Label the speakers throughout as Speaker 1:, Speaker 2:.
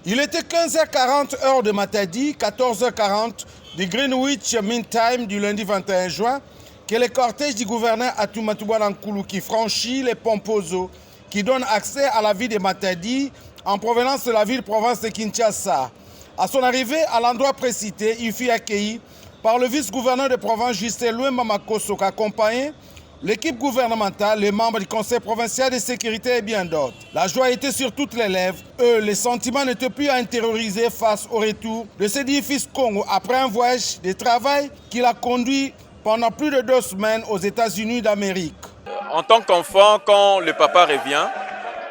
Speaker 1: Il était 15h40 heure de Matadi, 14h40 du Greenwich Mean Time du lundi 21 juin, que le cortège du gouverneur Atumatouba Nkoulou qui franchit les Pompozo, qui donne accès à la ville de Matadi en provenance de la ville-province de Kinshasa. À son arrivée à l'endroit précité, il fut accueilli par le vice-gouverneur de province Justin Louema Makosso, qui accompagnait l'équipe gouvernementale, les membres du conseil provincial de sécurité et bien d'autres. La joie était sur toutes les lèvres. Les sentiments n'étaient plus à intérioriser face au retour de ce difficile Congo après un voyage de travail qu'il a conduit pendant plus de 2 semaines aux États-Unis d'Amérique.
Speaker 2: En tant qu'enfant, quand le papa revient,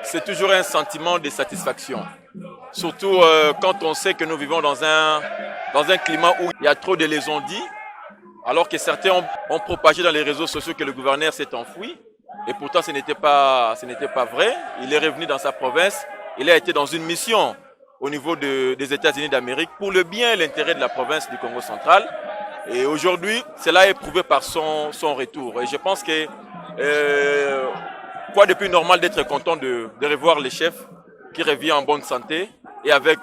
Speaker 2: c'est toujours un sentiment de satisfaction. Surtout quand on sait que nous vivons dans un climat où il y a trop de lésondis, alors que certains ont propagé dans les réseaux sociaux que le gouverneur s'est enfoui. Et pourtant, ce n'était pas vrai. Il est revenu dans sa province. Il a été dans une mission au niveau des États-Unis d'Amérique pour le bien et l'intérêt de la province du Congo central. Et aujourd'hui, cela est prouvé par son retour. Et je pense que quoi de plus normal d'être content de revoir les chefs qui revient en bonne santé et avec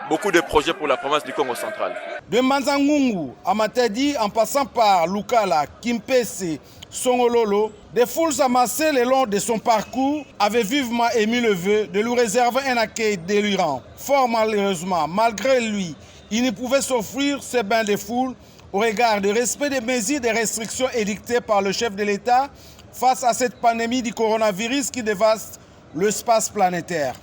Speaker 2: beaucoup de projets pour la province du Congo central.
Speaker 1: De Manzangungu à Matadi, en passant par Lukala, Kimpese, Songololo, des foules amassées le long de son parcours avaient vivement émis le vœu de lui réserver un accueil délirant. Fort malheureusement, malgré lui, il ne pouvait s'offrir ces bains de foule au regard du respect des mesures de restrictions édictées par le chef de l'État face à cette pandémie du coronavirus qui dévaste l'espace planétaire.